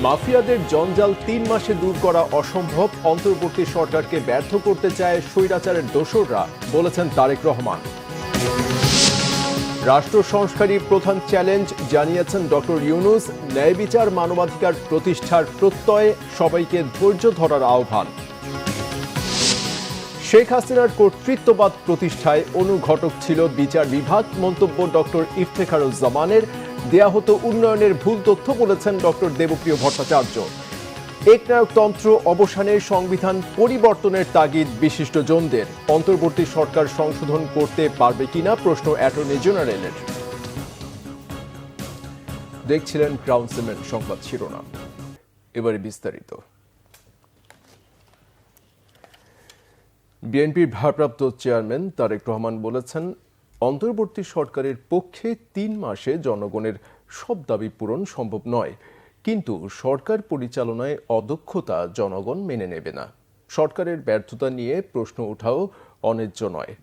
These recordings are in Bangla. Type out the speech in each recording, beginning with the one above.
মাফিয়াদের জঞ্জাল ৩ মাসে দূর করা অসম্ভব, অন্তর্বর্তী সরকারকে ব্যর্থ করতে চায় স্বৈরাচারের দোসররা, বলেছেন তারেক রহমান। রাষ্ট্র সংস্কারই প্রধান চ্যালেঞ্জ, জানিয়েছেন ডক্টর ইউনূস। ন্যায় বিচার মানবাধিকার প্রতিষ্ঠার প্রত্যয়ে সবাইকে ধৈর্য ধরার আহ্বান। শেখ হাসিনার কর্তৃত্ববাদ প্রতিষ্ঠায় অনুঘটক ছিল বিচার বিভাগ, মন্তব্য ডক্টর ইফতেখারুজ্জামানের। দেয়া হতো উন্নয়নের ভুল তথ্য, বলেছেন ডক্টর দেবপ্রিয় ভট্টাচার্য। একনায়কতন্ত্র অবসানে সংবিধান পরিবর্তনের তাগিদ বিশিষ্টজনদের। অন্তর্বর্তী সরকার সংশোধন করতে পারবে কিনা প্রশ্ন অ্যাটর্নি জেনারেলের। দেখছিলেন ক্রাউন সিমেন্ট সংবাদ শিরোনাম, এবারে বিস্তারিত। বিএনপির ভারপ্রাপ্ত চেয়ারম্যান তারেক রহমান বলেছেন, অন্তর্বর্তী সরকারের পক্ষে ৩ মাসে জনগণের সব দাবি পূরণ সম্ভব নয়, কিন্তু সরকার পরিচালনায় অদক্ষতা জনগণ মেনে নেবে না। সরকারের ব্যর্থতা নিয়ে প্রশ্ন ওঠাও অন্যায্য নয়।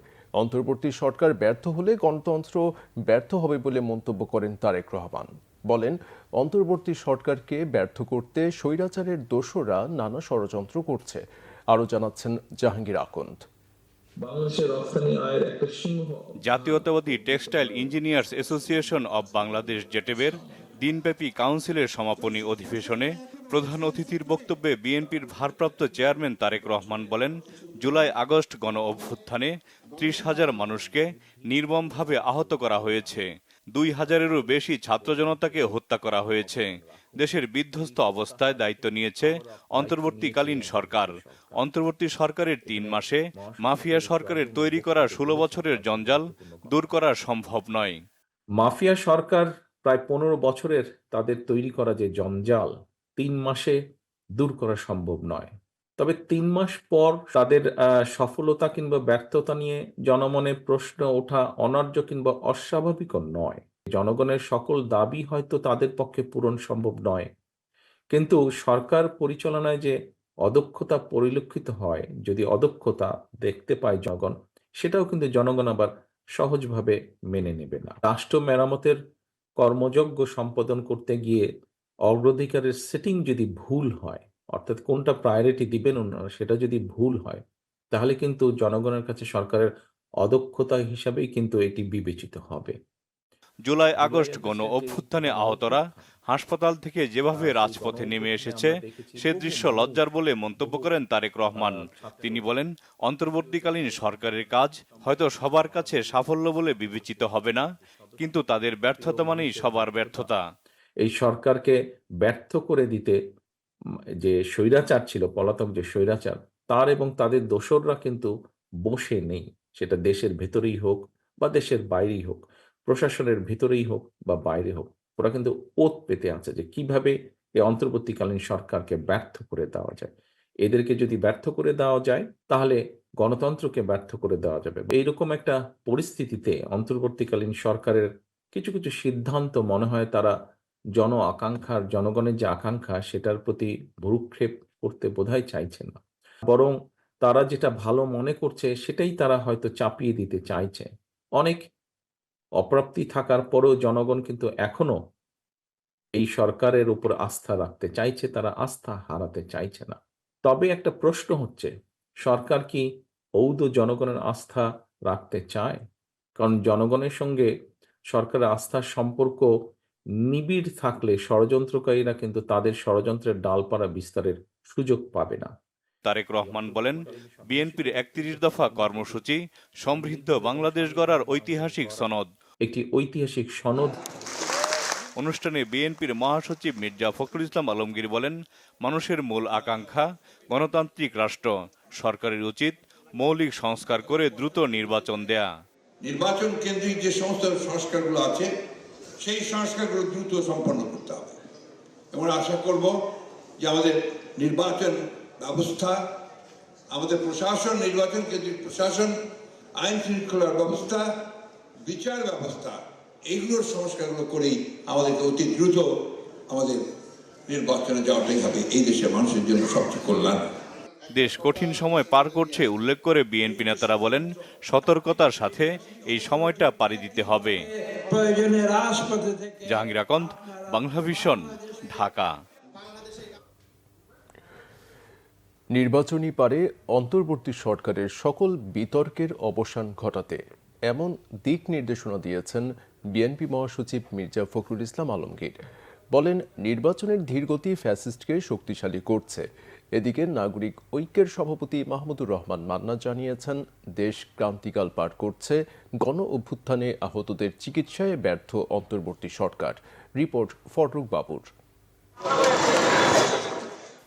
অন্তর্বর্তী সরকার ব্যর্থ হলে গণতন্ত্র ব্যর্থ হবে বলে মন্তব্য করেন তারেক রহমান। বলেন, অন্তর্বর্তী সরকারকে ব্যর্থ করতে স্বৈরাচারের দোসররা নানা ষড়যন্ত্র করছে। আরও জানাচ্ছেন জাহাঙ্গীর আকন্দ। জাতীয়তাবাদী textile engineers association of Bangladesh জেটেবের দিনব্যাপী কাউন্সিলের সমাপনী অধিবেশনে প্রধান অতিথির বক্তব্যে বিএনপির ভারপ্রাপ্ত চেয়ারম্যান তারেক রহমান বলেন, জুলাই আগস্ট গণ অভ্যুত্থানে ৩০,০০০ মানুষকে নির্মমভাবে আহত করা হয়েছে। ২,০০০-এরও বেশি ছাত্র জনতাকে হত্যা করা হয়েছে। দেশের বিধ্বস্ত অবস্থায় দায়িত্ব নিয়েছে অন্তর্বর্তীকালীন সরকার। অন্তর্বর্তী সরকারের ৩ মাসে মাফিয়া সরকারের তৈরি করা ১৬ বছরের জঞ্জাল দূর করা সম্ভব নয়। মাফিয়া সরকার প্রায় ১৫ বছরের তাদের তৈরি করা যে জঞ্জাল ৩ মাসে দূর করা সম্ভব নয়। তবে ৩ মাস পর তাদের সফলতা কিংবা ব্যর্থতা নিয়ে জনমনে প্রশ্ন ওঠা অন্যায্য কিংবা অস্বাভাবিকও নয়। জনগণের সকল দাবি হয়তো তাদের পক্ষে পূরণ সম্ভব নয়, কিন্তু সরকার পরিচালনায় যে অদক্ষতা পরিলক্ষিত হয়, যদি অদক্ষতা দেখতে পায় জনগণ, সেটাও কিন্তু জনগণ আবার সহজভাবে মেনে নেবে না। রাষ্ট্র মেরামতের কর্মযজ্ঞ সম্পাদন করতে গিয়ে অগ্রাধিকারের সেটিং যদি ভুল হয়, অর্থাৎ কোনটা প্রায়োরিটি দিবেন ওনারা, সেটা যদি ভুল হয়, তাহলে কিন্তু জনগণের কাছে সরকারের অদক্ষতা হিসাবেই কিন্তু এটি বিবেচিত হবে। জুলাই আগস্ট গণ অভ্যুত্থানে আহতরা হাসপাতাল থেকে যেভাবে রাজপথে নেমে এসেছে, সে দৃশ্য লজ্জার বলে মন্তব্য করেন তারেক রহমান। তিনি বলেন, অন্তর্বর্তীকালীন সরকারের কাজ হয়তো সবার কাছে সাফল্য বলে বিবেচিত হবে না, কিন্তু তাদের ব্যর্থতা মানেই সবার ব্যর্থতা। এই সরকারকে ব্যর্থ করে দিতে যে স্বৈরাচার ছিল, পলাতক যে স্বৈরাচার, তার এবং তাদের দোসররা কিন্তু বসে নেই। সেটা দেশের ভেতরেই হোক বা দেশের বাইরেই হোক, প্রশাসনের ভিতরেই হোক বা বাইরে হোক, ওরা কিন্তু ওত পেতে আছে যে কিভাবে এই অন্তর্বর্তীকালীন সরকারকে ব্যর্থ করে দেওয়া যায়। এদেরকে যদি ব্যর্থ করে দেওয়া যায়, তাহলে গণতন্ত্রকে ব্যর্থ করে দেওয়া যাবে। এইরকম একটা পরিস্থিতিতে অন্তর্বর্তীকালীন সরকারের কিছু কিছু সিদ্ধান্ত মনে হয় তারা জনগণের যে আকাঙ্ক্ষা, সেটার প্রতি ভ্রূক্ষেপ করতে বোধহয় চাইছে না। বরং তারা যেটা ভালো মনে করছে সেটাই তারা হয়তো চাপিয়ে দিতে চাইছে। অনেক অপ্রাপ্তি থাকার পরেও জনগণ কিন্তু এখনো এই সরকারের উপর আস্থা রাখতে চাইছে, তারা আস্থা হারাতে চাইছে না। তবে একটা প্রশ্ন হচ্ছে, সরকার কি ঔদ জনগণের আস্থা রাখতে চায়? কারণ জনগণের সঙ্গে সরকারের আস্থার সম্পর্ক নিবিড় থাকলে ষড়যন্ত্রকারীরা কিন্তু তাদের ষড়যন্ত্রের ডালপালা বিস্তারের সুযোগ পাবে না। তারেক রহমান বলেন, বিএনপির ৩১ দফা কর্মসূচি সমৃদ্ধ বাংলাদেশ গড়ার ঐতিহাসিক সনদ। একটি ঐতিহাসিক সনদ। অনুষ্ঠানে বিএনপির মহাসচিব মির্জা ফখরুল ইসলাম আলমগীর বলেন, মানুষের মূল আকাঙ্ক্ষা গণতান্ত্রিক রাষ্ট্র। সরকারের উচিত মৌলিক সংস্কার করে দ্রুত নির্বাচন দেয়া। নির্বাচন কেন্দ্রিক যে সমস্ত সংস্কারগুলো আছে, সেই সংস্কারগুলো দ্রুত সম্পন্ন করতে হবে এবং আশা করব যে আমাদের নির্বাচন ব্যবস্থা, আমাদের প্রশাসন, নির্বাচন কেন্দ্রিক প্রশাসন, আইন শৃঙ্খলার ব্যবস্থা, বিচার ব্যবস্থা, এইগুলোর সংস্কারগুলো করেই আমাদেরকে অতি দ্রুত আমাদের নির্বাচনে যাওয়াটাই হবে এই দেশের মানুষের জন্য সবচেয়ে কল্যাণ। দেশ কঠিন সময় পার করছে উল্লেখ করে বিএনপি নেতারা বলেন, সতর্কতার সাথে এই সময়টা পাড়ি দিতে হবে। জাহাঙ্গীর আকন্দ, বাংলা ভিশন, ঢাকা। নির্বাচনী পারে অন্তর্বর্তী সরকারের সকল বিতর্কের অবসান ঘটাতে এমন দিক নির্দেশনা দিয়েছেন বিএনপি মহাসচিব মির্জা ফখরুল ইসলাম আলমগীর। বলেন, নির্বাচনের ধীরগতি ফ্যাসিস্টকে শক্তিশালী করছে। এদিকে নাগরিক ঐক্যের সভাপতি মাহমুদুর রহমান মান্না জানিয়েছেন, দেশ ক্রান্তিকাল পার করছে, গণ অভ্যুত্থানে আহতদের চিকিৎসায় ব্যর্থ অন্তর্বর্তী সরকার। রিপোর্ট ফররুখ বাবুর।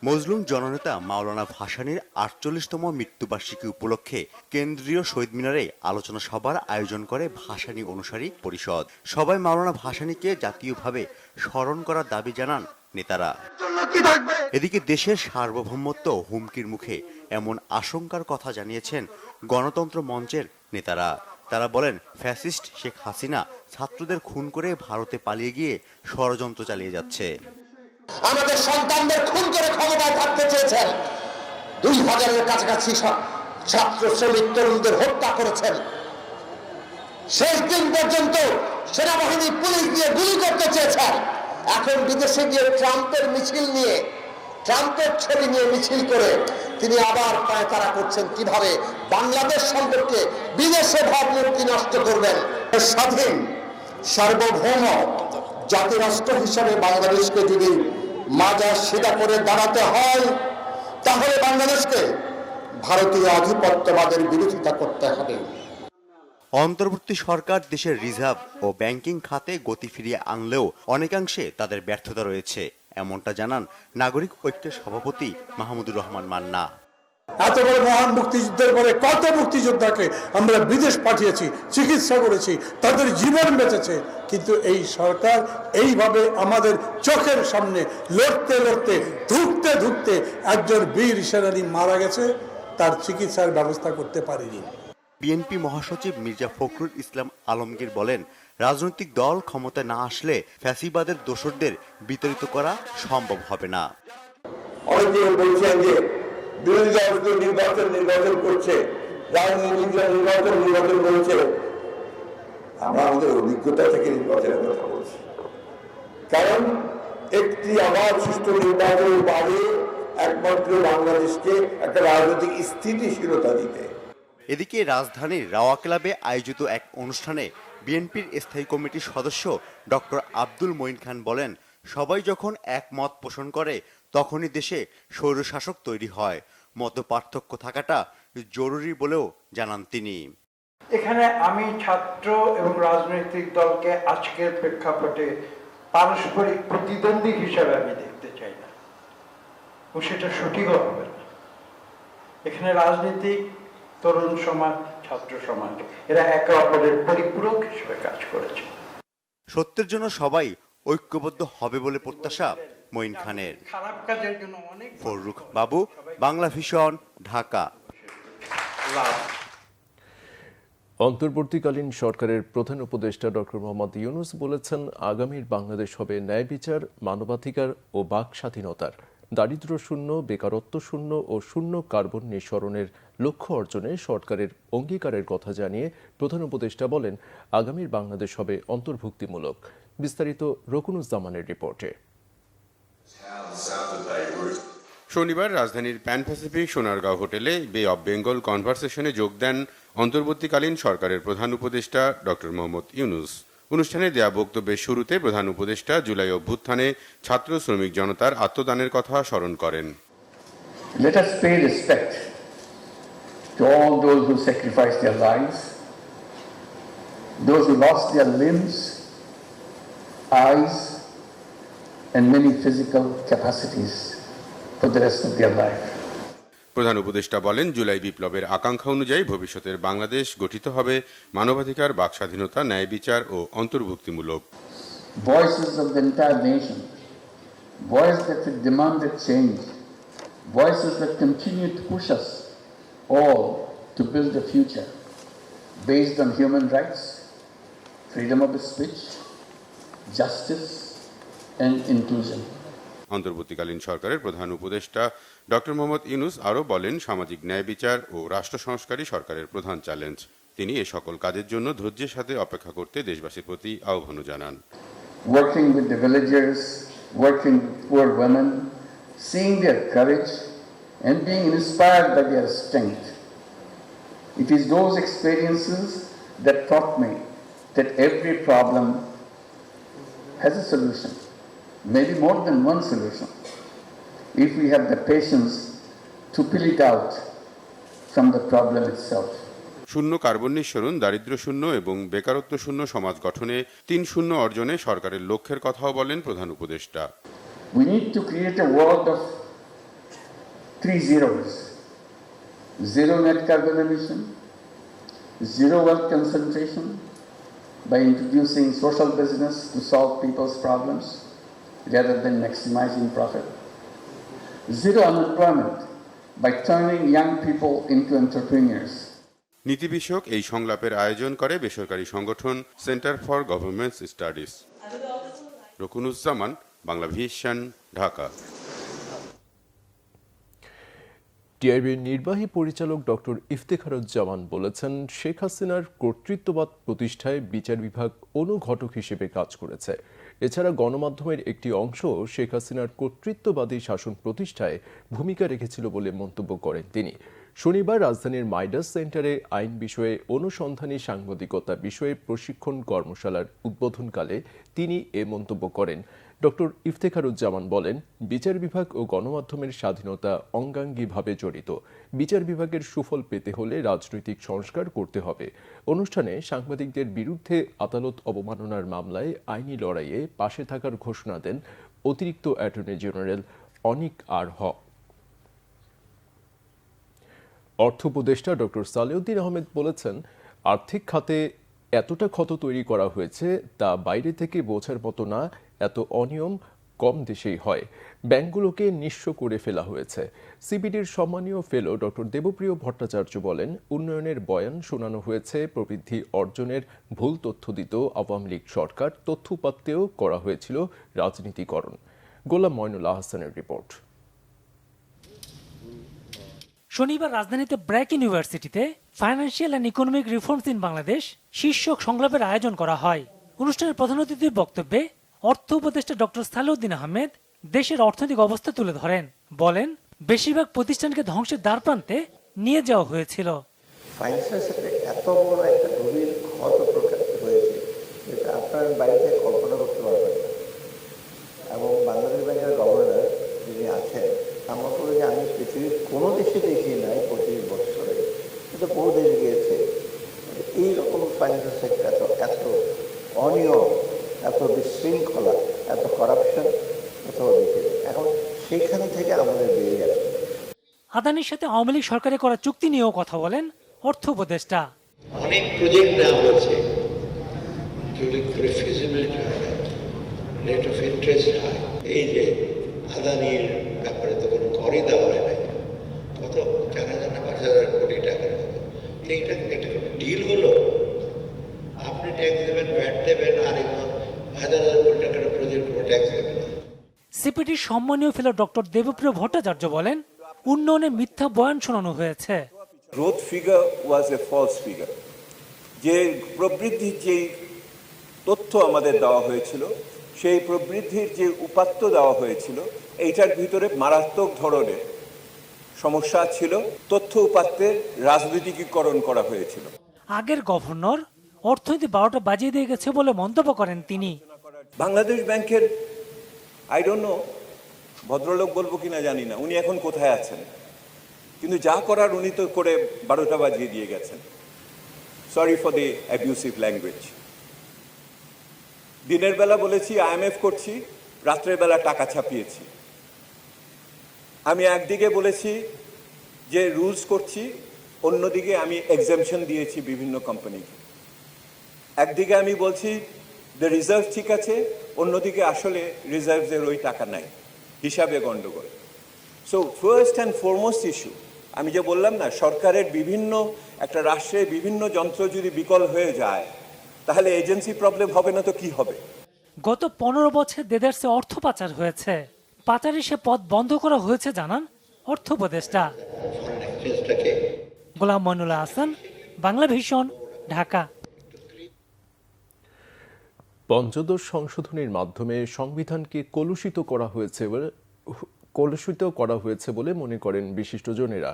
মজলুম জননেতা মাওলানা ভাসানীর ৪৮তম মৃত্যুবার্ষিকী উপলক্ষে কেন্দ্রীয় শহীদ মিনারে আলোচনা সভার আয়োজন করে ভাসানী অনুসারী পরিষদ। সবাই মাওলানা ভাসানীকে জাতীয়ভাবে স্মরণ করার দাবি জানান নেতারা। এদিকে দেশের সার্বভৌমত্ব হুমকির মুখে এমন আশঙ্কার কথা জানিয়েছেন গণতন্ত্র মঞ্চের নেতারা। তারা বলেন, ফ্যাসিস্ট শেখ হাসিনা ছাত্রদের খুন করে ভারতে পালিয়ে গিয়ে ষড়যন্ত্র চালিয়ে যাচ্ছে। আমাদের সন্তানদের খুন করে ক্ষমতায় থাকতে চেয়েছেন, ২০০০-এর কাছাকাছি ছাত্র শ্রমিক তরুণদের হত্যা করেছেন। শেষ দিন পর্যন্ত সেনাবাহিনী পুলিশ দিয়ে গুলি করতে চেয়েছেন। এখন বিদেশে গিয়ে ট্রাম্পের মিছিল নিয়ে, ট্রাম্পের ছবি নিয়ে মিছিল করে তিনি আবার পায়তারা করছেন কিভাবে বাংলাদেশ সম্পর্কে বিদেশে ভাবমূর্তি নষ্ট করবেন। স্বাধীন সার্বভৌম জাতিরাষ্ট্র হিসাবে বাংলাদেশকে যদি মাজা সিধা করে দাঁড়াতে হয়, তাহলে বাংলাদেশকে ভারতীয় আধিপত্যবাদের বিরোধিতা করতে হবে। অন্তর্বর্তী সরকার দেশের রিজার্ভ ও ব্যাংকিং খাতে গতি ফিরিয়ে আনলেও অনেকাংশে তাদের ব্যর্থতা রয়েছে, এমনটা জানান নাগরিক ঐক্যের সভাপতি মাহমুদুর রহমান মান্না। এত বড় মহান মুক্তিযুদ্ধের পরে কত মুক্তিযোদ্ধাকে আমরা বিদেশ পাঠিয়েছি, চিকিৎসা করেছি, তাদের জীবন বেঁচেছে, কিন্তু এই সরকার এইভাবে আমাদের চোখের সামনে লড়তে লড়তে ধুঁকতে ধুঁকতে একজন বীর সেনানী মারা গেছে, তার চিকিৎসার ব্যবস্থা করতে পারেনি। বিএনপি মহাসচিব মির্জা ফখরুল ইসলাম আলমগীর বলেন, রাজনৈতিক দল ক্ষমতায় না আসলে ফ্যাসিবাদের দোসরদের বিতাড়িত করা সম্ভব হবে না। অনেকে বলছেন যে বিরোধী দল নির্বাচন করছে, রাজনীতিকরা নির্বাচন করছে। আমরা আমাদের অভিজ্ঞতা থেকে নির্বাচনের কথা বলছি, কারণ একটি আবার সুষ্ঠু নির্বাচনের বাইরে একমাত্র বাংলাদেশকে একটা রাজনৈতিক স্থিতিশীলতা দিতে। এদিকে রাজধানীর রাওয়া ক্লাবে আয়োজিত এক অনুষ্ঠানে বিএনপির স্থায়ী কমিটির সদস্য ডক্টর আব্দুল মঈন খান বলেন, সবাই যখন একমত পোষণ করে তখনই দেশে স্বৈরশাসক তৈরি হয়। মত পার্থক্য থাকাটা জরুরি বলেও জানান তিনি। এখানে আমি ছাত্র এবং রাজনৈতিক দলকে আজকের প্রেক্ষাপটে পারস্পরিক প্রতিদ্বন্দ্বী হিসাবে আমি দেখতে চাই না, এবং সেটা সঠিকও হবে না। এখানে রাজনীতিক, তরুণ সমাজ, ছাত্র সমাজ এরা একে অপরের পরিপূরক হিসেবে কাজ করেছে। সত্যের জন্য সবাই ঐক্যবদ্ধ হবে বলে প্রত্যাশা মঈন খানের। খারাপ কাজের জন্য অনেক। ফররুখ বাবু, বাংলা ভিশন, ঢাকা। অন্তর্বর্তীকালীন সরকারের প্রধান উপদেষ্টা ডক্টর মোহাম্মদ ইউনূস বলেছেন, আগামীর বাংলাদেশ হবে ন্যায় বিচার, মানবাধিকার ও বাক স্বাধীনতার, দারিদ্র্য শূন্য, বেকারত্ব শূন্য ও শূন্য কার্বন নিঃসরণের লক্ষ্য অর্জনে সরকারের অঙ্গীকারের কথা জানিয়ে প্রধান উপদেষ্টা বলেন, আগামীর বাংলাদেশ হবে অন্তর্ভুক্তিমূলক। বিস্তারিত রকুনুজ্জামানের রিপোর্টে। শনিবার রাজধানীর প্যান প্যাসিফিক সোনারগাঁও হোটেলে বে অব বেঙ্গল কনভারসেশনে যোগ দেন অন্তর্বর্তীকালীন সরকারের প্রধান উপদেষ্টা ডক্টর মোহাম্মদ ইউনূস। অনুষ্ঠানে দেয়া বক্তব্যের শুরুতে প্রধান উপদেষ্টা জুলাই অভ্যুত্থানে ছাত্র শ্রমিক জনতার আত্মদানের কথা স্মরণ করেন। Let us pay respect to all those who sacrificed their lives, those who lost their limbs, eyes, and many physical capacities for the rest of their life. প্রধান উপদেষ্টা বলেন, জুলাই বিপ্লবের আকাঙ্ক্ষা অনুযায়ী ভবিষ্যতের বাংলাদেশ গঠিত হবে মানবাধিকার, বাক স্বাধীনতা, ন্যায় বিচার ও অন্তর্ভুক্তিমূলক। Voices of the entire nation, voices that have demanded change, voices that continue to push us all to build a future based on human rights, freedom of speech, justice, and inclusion. অন্তর্বর্তীকালীন সরকারের প্রধান উপদেষ্টা ডক্টর মোহাম্মদ ইউনূস আরও বলেন, সামাজিক ন্যায় বিচার ও রাষ্ট্র সংস্কারই সরকারের প্রধান চ্যালেঞ্জ। তিনি এ সকল কাজের জন্য ধৈর্যের সাথে অপেক্ষা করতে দেশবাসীর প্রতি আহ্বান জানান। Working with the villagers, working with poor women, seeing their courage and being inspired by their strength. It is those experiences that taught me that every problem has a solution, maybe more than one solution, if we have the patience to pull it out from the problem itself. শূন্য কার্বন নিঃসরণ, দারিদ্র্য শূন্য এবং বেকারত্ব শূন্য সমাজ গঠনে 3-0 অর্জনে সরকারের লক্ষ্যের কথাও বলেন প্রধান উপদেষ্টা। We need to create a world of 3 zeros. Zero net carbon emission, zero wealth concentration by introducing social business to solve people's problems rather than maximizing profit. Zero unemployment by turning young people into entrepreneurs. নীতি বিষয়ক এই সংলাপের আয়োজন করে বেসরকারি সংগঠন centre for government studies. Rokonuzzaman, Bangla vision, Dhaka. টিআইবির নির্বাহী পরিচালক ডক্টর ইফতেখারুজ্জামান বলেছেন, শেখ হাসিনার কর্তৃত্ববাদ প্রতিষ্ঠায় বিচার বিভাগ অনুঘটক হিসেবে কাজ করেছে। এছাড়া গণমাধ্যমের একটি অংশ শেখ হাসিনার কর্তৃত্ববাদী শাসন প্রতিষ্ঠায় ভূমিকা রেখেছিল বলে মন্তব্য করেন তিনি। শনিবার রাজধানীর মাইডাস সেন্টারে আইন বিষয়ে অনুসন্ধানী সাংবাদিকতা বিষয়ে প্রশিক্ষণ কর্মশালার উদ্বোধনকালে তিনি এ মন্তব্য করেন। ডক্টর ইফতেখারুজ্জামান বলেন, বিচার বিভাগ ও গণমাধ্যমের স্বাধীনতা অঙ্গাঙ্গিভাবে জড়িত। বিচার বিভাগের সুফল পেতে হলে রাজনৈতিক সংস্কার করতে হবে। অনুষ্ঠানে সাংবাদিকদের বিরুদ্ধে আদালত অবমাননার মামলায় আইনি লড়াইয়ে পাশে থাকার ঘোষণা দেন অতিরিক্ত অ্যাটর্নি জেনারেল অনিক আর হক। অর্থ উপদেষ্টা ডক্টর সালেউদ্দিন আহমেদ বলেছেন, আর্থিক খাতে এতটা ক্ষত তৈরি করা হয়েছে তা বাইরে থেকে বোঝার মতো না। এত অনিয়ম কম দেশেই হয়। ব্যাংকগুলোকে নিঃস্ব করে ফেলা হয়েছে। সিবিডির সম্মানীয় ফেলো ডক্টর দেবপ্রিয় ভট্টাচার্য বলেন, উন্নয়নের বয়ান শোনানো হয়েছে, প্রবৃদ্ধি অর্জনের ভুল তথ্য দিত আওয়ামী লীগ সরকার, তথ্য উপাত্তেও করা হয়েছিল রাজনীতিকরণ। গোলাম মঈনুল আহসানের রিপোর্ট। শনিবার রাজধানীতে ব্র্যাক ইউনিভার্সিটিতে financial and economic reforms in Bangladesh শীর্ষক সংলাপের আয়োজন করা হয়। অনুষ্ঠানের প্রধান অতিথির বক্তব্যে অর্থ উপদেষ্টা ডক্টর সালেউদ্দিন আহমেদ দেশের অর্থনৈতিক অবস্থা তুলে ধরেন। বলেন, বেশিরভাগ প্রতিষ্ঠানকে ধ্বংসের দ্বারপ্রান্তে নিয়ে যাওয়া হয়েছিল। ফাইন্যান্সিয়াল সেক্টরে এত বড় একটা গভীর ক্ষত প্রকাশ হয়েছে যেটা আপনার বাড়িতে কল্পনা করতে পারবেন না। এবং বাংলাদেশ ব্যাংকের গভর্নর যিনি আছেন, আমার মনে যে আমি পৃথিবীর কোনো দেশে দেখি নাই 25 বছরে, কিন্তু বহু দেশ গিয়েছে এইরকম ফাইন্যান্সিয়াল সেক্টর এত অনিয়ম, এত বিশৃঙ্খলা, এত করাপশন কোথাও দেখি। এখন সেইখান থেকে আমাদের বেরিয়ে আসে। আদানির সাথে আওয়ামী লীগ সরকারের করা চুক্তি নিয়েও কথা বলেন অর্থ উপদেষ্টা। অনেক প্রজেক্ট নেওয়া হয়েছে, যদি করে ফিজিবিলিটি হয়, রেট অফ ইন্টারেস্ট হয়। এই যে আদানির ব্যাপারে তো কোনো করই দেওয়া হয় নাই, কত 4,000 না 5,000 কোটি টাকার মতো। এইটা একটা কোনো ডিল হলো, আপনি ট্যাক্স দেবেন, ভ্যাট দেবেন, আর এগুলো 1,000 কোটি টাকার প্রজেক্ট কোনো ট্যাক্স দেবেন না। সিপিডির সম্মানীয় ফেলো ডক্টর দেবপ্রিয় ভট্টাচার্য বলেন, উন্নয়নের মিথ্যা বয়ান শোনানো হয়েছে। Growth figure was a false figure. যে প্রবৃদ্ধির যে তথ্য আমাদের দেওয়া হয়েছিল, সেই প্রবৃদ্ধির যে উপাত্ত দেওয়া হয়েছিল, এইটার ভিতরে মারাত্মক ধরনের সমস্যা ছিল। তথ্য উপাত্তের রাজনীতিকীকরণ করা হয়েছিল। আগের গভর্নর অর্থনীতি 12টা বাজিয়ে দিয়ে গেছে বলে মন্তব্য করেন তিনি। বাংলাদেশ ব্যাংকের আই ডোন্ট নো, ভদ্রলোক বলবো কিনা জানি না, উনি এখন কোথায় আছেন, কিন্তু যা করার উনি তো করে 12টা বাজিয়ে দিয়ে গেছেন। Sorry for the abusive language. দিনের বেলা বলেছি IMF করছি, রাত্রের বেলা টাকা ছাপিয়েছি। আমি একদিকে বলেছি যে রুলস করছি, অন্যদিকে আমি এক্সাম্পশন দিয়েছি বিভিন্ন কোম্পানিকে। একদিকে আমি বলছি যে রিজার্ভ ঠিক আছে, অন্যদিকে আসলে রিজার্ভের ওই টাকা নাই, হিসাবে গন্ডগোল। So first and foremost issue, আমি যে বললাম না, সরকারের বিভিন্ন একটা রাষ্ট্রের বিভিন্ন যন্ত্র যদি বিকল হয়ে যায়, তাহলে এজেন্সি প্রবলেম হবে না তো কি হবে? গত 15 বছর দেদারসে অর্থ পাচার হয়েছে। পাচারে সে পথ বন্ধ করা হয়েছে জানান অর্থ উপদেষ্টা। গোলাম মঈনুল আহসান, বাংলা ভিশন, ঢাকা। পঞ্চদশ সংশোধনীর মাধ্যমে সংবিধানকে কলুষিত করা হয়েছে কলুষিত করা হয়েছে বলে মনে করেন বিশিষ্টজনেরা।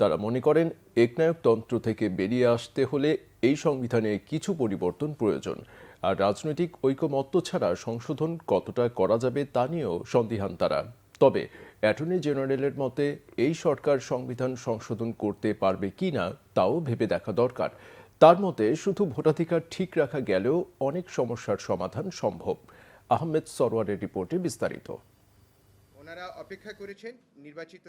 তারা মনে করেন একনায়কতন্ত্র থেকে বেরিয়ে আসতে হলে এই সংবিধানে কিছু পরিবর্তন প্রয়োজন। আর রাজনৈতিক ঐকমত্য ছাড়া সংশোধন কতটা করা যাবে তা নিয়েও সন্দিহান তারা। তবে অ্যাটর্নি জেনারেলের মতে এই সরকার সংবিধান সংশোধন করতে পারবে কিনা তাও ভেবে দেখা দরকার। তার মতে শুধু ভোটাধিকার ঠিক রাখা গেলেও অনেক সমস্যার সমাধান সম্ভব। আহমেদ সরওয়ারের রিপোর্টে বিস্তারিত।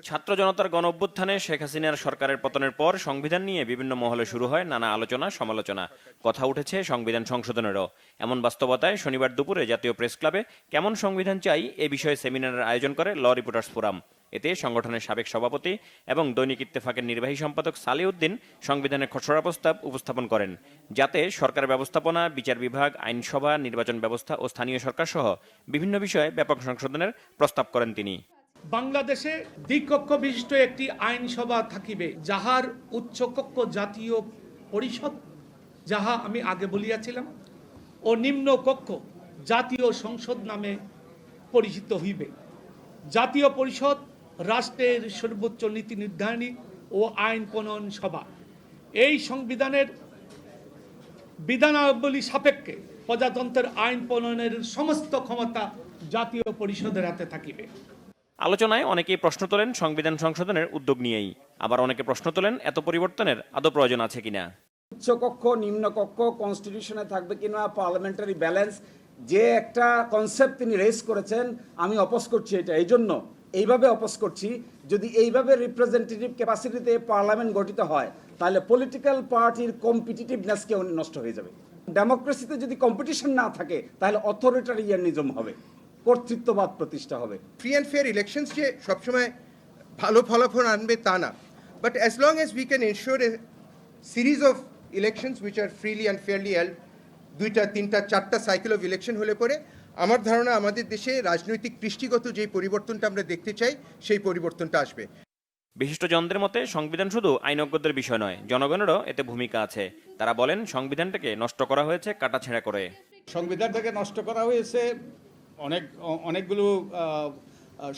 ছাত্র জনতার গণ অভ্যুত্থানে শেখ হাসিনার সরকারের পতনের পর সংবিধান নিয়ে বিভিন্ন মহলে শুরু হয় নানা আলোচনা সমালোচনা। কথা উঠেছে সংবিধান সংশোধনেরও। এমন বাস্তবতায় শনিবার দুপুরে জাতীয় প্রেস ক্লাবে কেমন সংবিধান চাই এ বিষয়ে সেমিনারের আয়োজন করে ল রিপোর্টার্স ফোরাম। এতে সংগঠনের সাবেক সভাপতি এবং দৈনিক ইত্তেফাকের নির্বাহী সম্পাদক সালিউদ্দিন সংবিধানের খসড়া প্রস্তাব উপস্থাপন করেন, যাতে সরকার ব্যবস্থাপনা, বিচার বিভাগ, আইনসভা, নির্বাচন ব্যবস্থা ও স্থানীয় সরকার সহ বিভিন্ন বিষয়ে ব্যাপক সংশোধনের প্রস্তাব করেন তিনি। বাংলাদেশে দ্বিকক্ষ বিশিষ্ট একটি আইনসভা থাকিবে, যাহার উচ্চকক্ষ জাতীয় পরিষদ, যাহা আমি আগে বলিয়াছিলাম, ও নিম্ন কক্ষ জাতীয় সংসদ নামে পরিচিত হইবে। জাতীয় পরিষদ রাষ্ট্রের সর্বোচ্চ নীতি নির্ধারণী ও আইন প্রণয়ন সভা। এই সংবিধানের বিধানাবলী সাপেক্ষে প্রজাতন্ত্রের আইন প্রণয়নের সমস্ত ক্ষমতা জাতীয় পরিষদের হাতে থাকিবে। আলোচনায় অনেকেই প্রশ্ন তোলেন সংবিধান সংশোধনের উদ্যোগ নিয়েই, আবার অনেকে প্রশ্ন তোলেন এত পরিবর্তনের আদৌ প্রয়োজন আছে কিনা। উচ্চকক্ষ নিম্নকক্ষ কনস্টিটিউশনে থাকবে কিনা, পার্লামেন্টারি ব্যালেন্স, যে একটা কনসেপ্ট তিনি রেজ করেছেন, আমি অপোজ করছি এটা। এই জন্য এইভাবে অপোজ করছি, যদি এইভাবে রিপ্রেজেন্টেটিভ ক্যাপাসিটিতে পার্লামেন্ট গঠিত হয় তাহলে পলিটিক্যাল পার্টির কম্পিটিটিভনেসকে নষ্ট হয়ে যাবে। ডেমোক্রেসিতে যদি কম্পিটিশন না থাকে তাহলে অথরিটারিয়ানিজম হবে, কর্তৃত্ববাদ প্রতিষ্ঠা হবে। ফ্রি অ্যান্ড ফেয়ার ইলেকশনস যে সবসময় ভালো ফলাফল আনবে তা না, but as long as we can ensure A series of elections which are freely and fairly held, 2টা 3টা 4টা সাইকেল অফ ইলেকশন হলে পরে আমার ধারণা আমাদের দেশে রাজনৈতিক কৃষ্টিগত যে পরিবর্তনটা আমরা দেখতে চাই সেই পরিবর্তনটা আসবে। বিশিষ্টজনদের মতে সংবিধান শুধু আইনজ্ঞদের বিষয় নয়, জনগণেরও এতে ভূমিকা আছে। তারা বলেন সংবিধানটাকে নষ্ট করা হয়েছে কাটাছেঁড়া করে। সংবিধানটাকে নষ্ট করা হয়েছে অনেকগুলো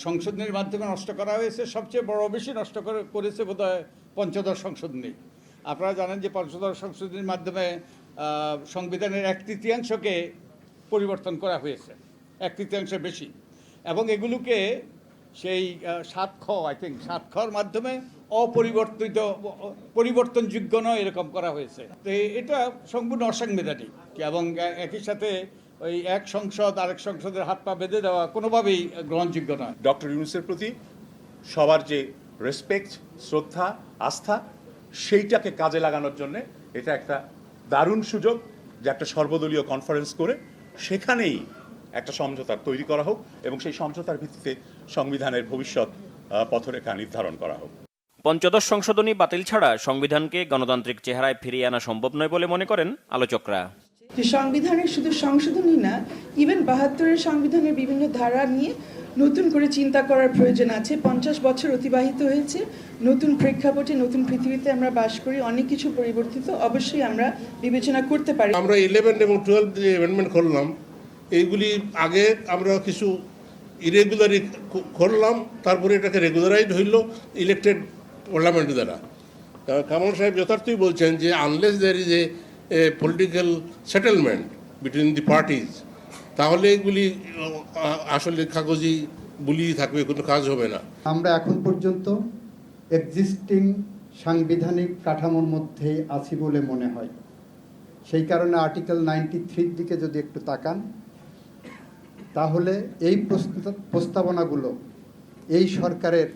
সংশোধনীর মাধ্যমে নষ্ট করা হয়েছে। সবচেয়ে বেশি নষ্ট করেছে বোধহয় পঞ্চদশ সংশোধনী। আপনারা জানেন যে পঞ্চদশ সংশোধনীর মাধ্যমে সংবিধানের 1/3 পরিবর্তন করা হয়েছে, 1/3 বেশি, এবং এগুলোকে সেই 7 খর মাধ্যমে পরিবর্তনযোগ্য নয় এরকম করা হয়েছে। তো এটা সম্পূর্ণ অসাংবিধানিক এবং একই সাথে ওই এক সংসদ আরেক সংসদের হাত পা বেঁধে দেওয়া কোনোভাবেই গ্রহণযোগ্য নয়। ডক্টর ইউনূসের প্রতি সবার যে রেসপেক্ট, শ্রদ্ধা, আস্থা, সেইটাকে কাজে লাগানোর জন্য এটা একটা দারুণ সুযোগ যে একটা সর্বদলীয় কনফারেন্স করে সেখানেই একটা সমঝোতা তৈরি করা হোক এবং সেই সমঝোতার ভিত্তিতে সংবিধানের ভবিষ্যৎ পথরেখা নির্ধারণ করা হোক। পঞ্চদশ সংশোধনী বাতিল ছাড়া সংবিধানকে গণতান্ত্রিক চেহারায় ফিরিয়ে আনা সম্ভব নয় বলে মনে করেন আলোচকরা। যে সংবিধানের শুধু সংশোধনই না, ইভেন 72-এর সংবিধানের বিভিন্ন ধারা নিয়ে নতুন করে চিন্তা করার প্রয়োজন আছে। 50 বছর অতিবাহিত হয়েছে, নতুন প্রেক্ষাপটে নতুন পৃথিবীতে আমরা বাস করি, অনেক কিছু পরিবর্তিত, অবশ্যই আমরা বিবেচনা করতে পারি। আমরা 11 এবং 12 যে অ্যামেন্ডমেন্ট করলাম, এইগুলি আগে আমরা কিছু ইরেগুলারি করলাম, তারপরে এটাকে রেগুলারাইজ হইল ইলেক্টেড পার্লামেন্ট দ্বারা। কামাল সাহেব যথার্থই বলছেন যে unless there is a political settlement between the parties, তাহলে এগুলি আসলে কাগজি বুলি থাকবে, কোনো কাজ হবে না। আমরা এখন পর্যন্ত এক্সিস্টিং সাংবিধানিক কাঠামোর মধ্যে আছি বলে মনে হয়। সেই কারণে আর্টিকেল 93 দিকে যদি একটু তাকান, তাহলে এই প্রস্তাবনাগুলো এই সরকারের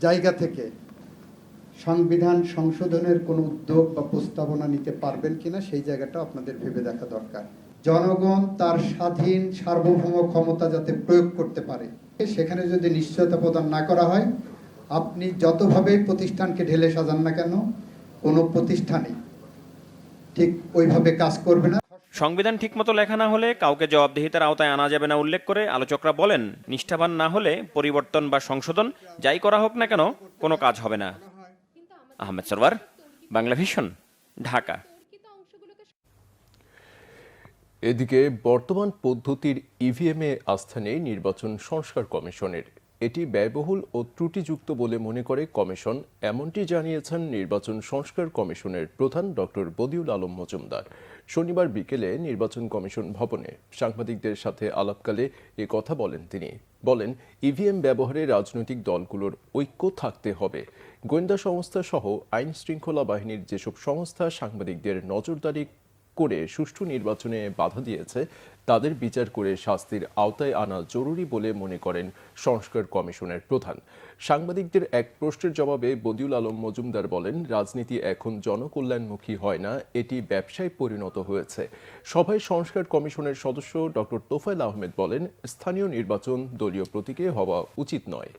জায়গা থেকে সংবিধান সংশোধনের কোনো উদ্যোগ বা প্রস্তাবনা নিতে পারবেন কিনা সেই জায়গাটা আপনাদের ভেবে দেখা দরকার। জনগণ তার স্বাধীন সার্বভৌম ক্ষমতা যাতে প্রয়োগ করতে পারে, সেখানে যদি নিশ্চয়তা প্রদান না করা হয়, আপনি যতভাবেই প্রতিষ্ঠানকে ঢেলে সাজান না কেন, কোনো প্রতিষ্ঠানই ঠিক ওইভাবে কাজ করবে না। সংবিধান ঠিকমতো লেখা না হলে কাউকে জবাবদিহিতার আওতায় আনা যাবে না উল্লেখ করে আলোচকরা বলেন, নিষ্ঠাবান না হলে পরিবর্তন বা সংশোধন যাই করা হোক না কেন কোনো কাজ হবে না। আহমেদ সরওয়ার, বাংলা ভিশন, ঢাকা। এদিকে বর্তমান পদ্ধতির ইভিএমে আস্থা নেই নির্বাচন সংস্কার কমিশনের। এটি ব্যয়বহুল ও ত্রুটিযুক্ত বলে মনে করে কমিশন, এমনটি জানিয়েছেন নির্বাচন সংস্কার কমিশনের প্রধান ডক্টর বদিউল আলম মজুমদার। শনিবার বিকেলে নির্বাচন কমিশন ভবনে সাংবাদিকদের সাথে আলাপকালে এ কথা বলেন তিনি। বলেন, ইভিএম ব্যবহারে রাজনৈতিক দলগুলোর ঐক্য থাকতে হবে। গোয়েন্দা সংস্থা সহ আইন শৃঙ্খলা বাহিনীর যেসব সংস্থা সাংবাদিকদের নজরদারি করে সুষ্ঠু নির্বাচনে বাধা দিয়েছে তাদের বিচার করে শাস্তির আওতায় আনা জরুরি বলে মনে করেন সংস্কার কমিশনের প্রধান। সাংবাদিকদের এক প্রশ্নের জবাবে বদিউল আলম মজুমদার বলেন, রাজনীতি এখন জনকল্যাণমুখী হয় না, এটি ব্যবসায় পরিণত হয়েছে। সভায় সংস্কার কমিশনের সদস্য ডক্টর তোফায়েল আহমেদ বলেন, স্থানীয় নির্বাচন দলীয় প্রতীকে হওয়া উচিত নয়।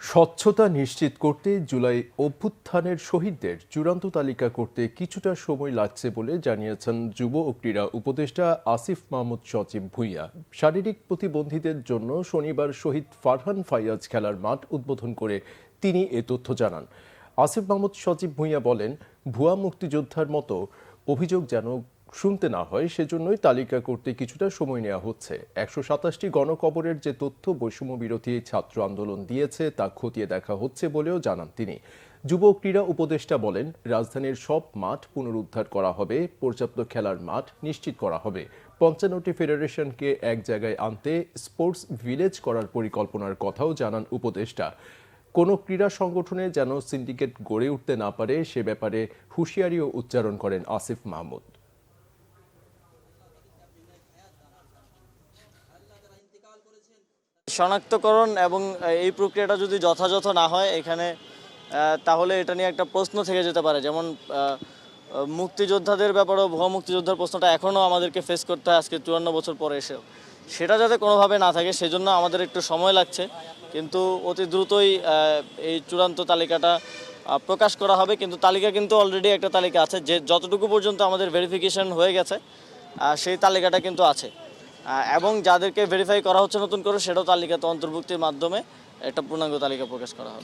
স্বচ্ছতা নিশ্চিত করতে জুলাই অভ্যুত্থানের শহীদদের চূড়ান্ত তালিকা করতে কিছুটা সময় লাগছে বলে জানিয়েছেন যুব ও ক্রীড়া উপদেষ্টা আসিফ মাহমুদ সজীব ভুঁইয়া। শারীরিক প্রতিবন্ধীদের জন্য শনিবার শহীদ ফারহান ফাইয়াজ খেলার মাঠ উদ্বোধন করে তিনি এ তথ্য জানান। আসিফ মাহমুদ সজীব ভুঁইয়া বলেন, ভুয়া মুক্তিযোদ্ধার মতো অভিযোগ যেন শুনতে না হয় সেজন্যই তালিকা করতে কিছুটা সময় নেওয়া হচ্ছে। ১২৭টি গণকবরের যে তথ্য বৈষম্য বিরোধী ছাত্র আন্দোলন দিয়েছে তা খতিয়ে দেখা হচ্ছে বলেও জানান তিনি। যুব ক্রীড়া উপদেষ্টা বলেন, রাজধানীর সব মাঠ পুনরুদ্ধার করা হবে, পর্যাপ্ত খেলার মাঠ নিশ্চিত করা হবে। ৫৫টি ফেডারেশনকে এক জায়গায় আনতে স্পোর্টস ভিলেজ করার পরিকল্পনার কথাও জানান উপদেষ্টা। কোনো ক্রীড়া সংগঠনে যেন সিন্ডিকেট গড়ে উঠতে না পারে সে ব্যাপারে হুঁশিয়ারিও উচ্চারণ করেন আসিফ মাহমুদ। শনাক্তকরণ এবং এই প্রক্রিয়াটা যদি যথাযথ না হয় এখানে, তাহলে এটা নিয়ে একটা প্রশ্ন থেকে যেতে পারে। যেমন মুক্তিযোদ্ধাদের ব্যাপারেও ভুয়া মুক্তিযোদ্ধার প্রশ্নটা এখনও আমাদেরকে ফেস করতে হয় আজকে ৫৪ বছর পরে এসেও। সেটা যাতে কোনোভাবে না থাকে সেজন্য আমাদের একটু সময় লাগছে, কিন্তু অতি দ্রুতই এই চূড়ান্ত তালিকাটা প্রকাশ করা হবে। কিন্তু তালিকা কিন্তু অলরেডি একটা তালিকা আছে, যে যতটুকু পর্যন্ত আমাদের ভেরিফিকেশন হয়ে গেছে সেই তালিকাটা কিন্তু আছে, এবং যাদেরকে ভেরিফাই করা হচ্ছে নতুন করে সেটাও তালিকাতে অন্তর্ভুক্তির মাধ্যমে একটা পূর্ণাঙ্গ তালিকা প্রকাশ করা হবে।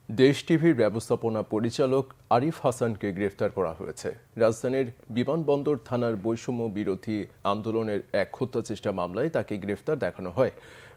দেশ টিভির ব্যবস্থাপনা পরিচালক আরিফ হাসানকে গ্রেফতার করা হয়েছে। রাজধানীর বিমানবন্দর থানার বৈষম্য বিরোধী আন্দোলনের এক হত্যা চেষ্টা মামলায় তাকে গ্রেফতার দেখানো হয়।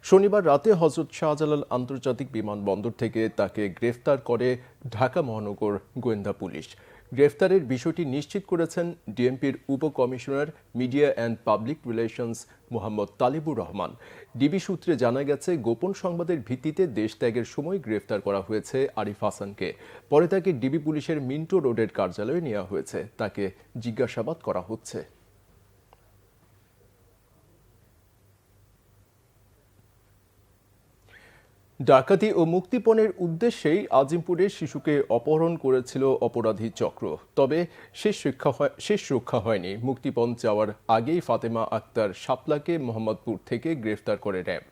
শনিবার রাতে হযরত শাহজালাল আন্তর্জাতিক বিমানবন্দর থেকে তাকে গ্রেফতার করে ঢাকা মহানগর গোয়েন্দা পুলিশ। গ্রেফতারের বিষয়টি নিশ্চিত করেছেন ডিএমপির উপকমিশনার media and public relations Mohammad Talibur Rahman. DB সূত্রে জানা গেছে, গোপন সংবাদের ভিত্তিতে দেশ ত্যাগের সময় গ্রেফতার করা হয়েছে আরিফ হাসানকে। পরে তাকে ডিবি পুলিশের মিন্টো রোডের কার্যালয়ে নেওয়া হয়েছে, তাকে জিজ্ঞাসাবাদ করা হচ্ছে। ডাকাতি ও মুক্তিপণের উদ্দেশ্যেই আজিমপুরের শিশুকে অপহরণ করেছিল অপরাধী চক্র। তবে শেষ রক্ষা হয়নি। মুক্তিপণ চাওয়ার আগেই ফাতেমা আক্তার শাপলাকে মোহাম্মদপুর থেকে গ্রেফতার করে র্যাব।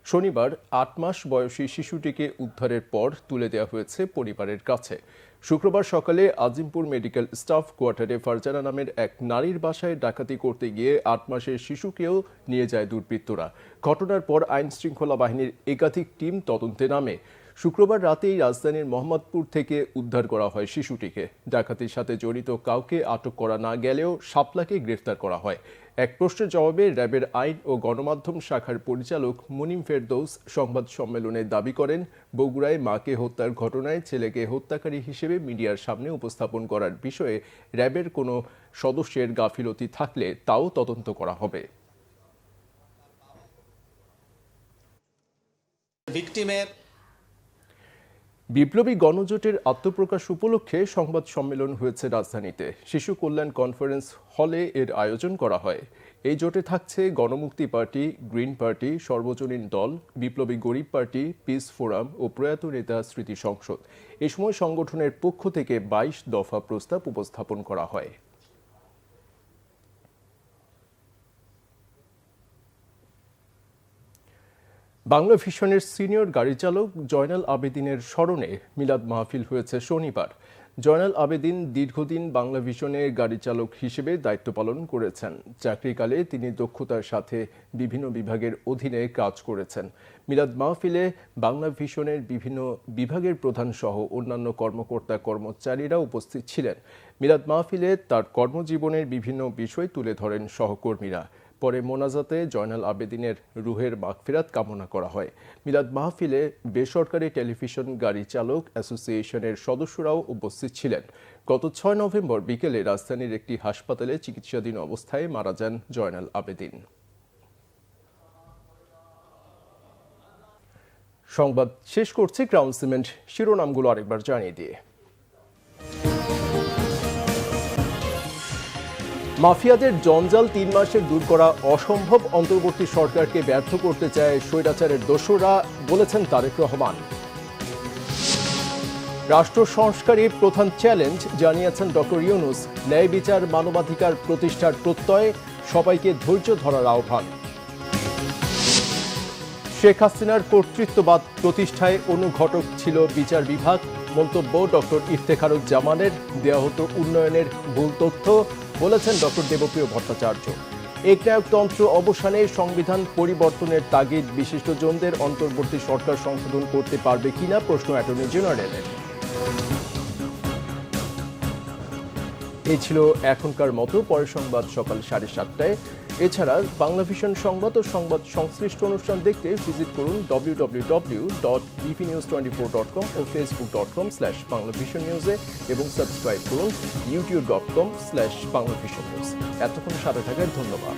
শনিবার ৮ মাস বয়সী শিশুটিকে উদ্ধারের পর তুলে দেওয়া হয়েছে পরিবারের কাছে। শুক্রবার সকালে আজিমপুর মেডিকেল স্টাফ কোয়ার্টারে ফারজানা নামের এক নারীর বাসায় ডাকাতি করতে গিয়ে ৮ মাসের শিশুকেও নিয়ে যায় দুর্বৃত্তরা। ঘটনার পর আইন শৃঙ্খলা বাহিনীর একাধিক টিম তদন্তে নামে। শুক্রবার রাতেই রাজধানীর মোহাম্মদপুর থেকে উদ্ধার করা হয় শিশুটিকে। ডাকাতির সাথে জড়িত কাউকে আটক করা না গেলেও শাপলাকে গ্রেফতার করা হয়। এক প্রশ্নের জবাবে র্যাবের আইন ও গণমাধ্যম শাখার পরিচালক মুনিম ফেরদৌস সংবাদ সম্মেলনে দাবি করেন, বগুড়ায় মাকে হত্যার ঘটনায় ছেলেকে হত্যাকারী হিসেবে মিডিয়ার সামনে উপস্থাপন করার বিষয়ে র্যাবের কোনো সদস্যের গাফিলতি থাকলে তাও তদন্ত করা হবে। বিপ্লবী গণজোটের আত্মপ্রকাশ উপলক্ষে সংবাদ সম্মেলন হয়েছে রাজধানীতে। শিশু কল্যাণ কনফারেন্স হলে এর আয়োজন করা হয়। এই জোটে থাকছে গণমুক্তি পার্টি, গ্রিন পার্টি, সর্বজনীন দল, বিপ্লবী গরিব পার্টি, পিস ফোরাম ও প্রয়াত নেতা স্মৃতি সংসদ। এ সময় সংগঠনের পক্ষ থেকে ২২ দফা প্রস্তাব উপস্থাপন করা হয়। বাংলা ভিশনের সিনিয়র গাড়ি চালক জয়নাল আবেদিনের স্মরণে মিলাদ মাহফিল হয়েছে শনিবার। জয়নাল আবেদিন দীর্ঘদিন বাংলা ভিশনের গাড়ি চালক হিসেবে দায়িত্ব পালন করেছেন। চাকরিকালে তিনি দক্ষতার সাথে বিভিন্ন বিভাগের অধীনে কাজ করেছেন। মিলাদ মাহফিলে বাংলা ভিশনের বিভিন্ন বিভাগের প্রধান সহ অন্যান্য কর্মকর্তা কর্মচারীরা উপস্থিত ছিলেন। মিলাদ মাহফিলে তার কর্মজীবনের বিভিন্ন বিষয় তুলে ধরেন সহকর্মীরা। পরে মোনাজাতে জয়নাল আবেদিনের রুহের মাগফিরাত কামনা করা হয়। মিলাদ মাহফিলে বেসরকারি টেলিভিশন গাড়ি চালক অ্যাসোসিয়েশনের সদস্যরাও উপস্থিত ছিলেন। গত 6 নভেম্বর বিকেলে রাজধানীর একটি হাসপাতালে চিকিৎসাধীন অবস্থায় মারা যান জয়নাল আবেদিন। সংবাদ শেষ করছে ক্রাউন সিমেন্ট শিরোনামগুলো আরেকবার জানিয়ে দিয়ে। মাফিয়াদের জঞ্জাল 3 মাসে দূর করা অসম্ভব, অন্তর্বর্তী সরকারকে ব্যর্থ করতে চায় স্বৈরাচারের দোসররা, বলেছেন তারেক রহমান। রাষ্ট্র সংস্কারের প্রধান চ্যালেঞ্জ, জানিয়েছেন ডক্টর ইউনূস। ন্যায় বিচার মানবাধিকার প্রতিষ্ঠার প্রত্যয়, সবাইকে ধৈর্য ধরার আহ্বান। শেখ হাসিনার কর্তৃত্ববাদ প্রতিষ্ঠায় অনুঘটক ছিল বিচার বিভাগ, মন্তব্য ডক্টর ইফতেখারুজ্জামানের। দেয়া হতো উন্নয়নের ভুল তথ্য, বলেছেন ডক্টর দেবপ্রিয় ভট্টাচার্য। একনায়কতন্ত্র অবসানে সংবিধান পরিবর্তনের তাগিদ, বিশিষ্টজনদের অন্তর্বর্তী সরকার সংশোধন করতে পারবে কিনা প্রশ্ন অ্যাটর্নি জেনারেলের। এই ছিল এখনকার মতো। পরের সংবাদ সকাল 7:30টায়। এছাড়া বাংলা ভিশন সংবাদ ও সংবাদ সংশ্লিষ্ট অনুষ্ঠান দেখতে ভিজিট করুন www.bpnews24.com ও facebook.com/banglavisionnews এবং সাবস্ক্রাইব করুন youtube.com/banglavisionnews। এতক্ষণ সাথে থাকার ধন্যবাদ।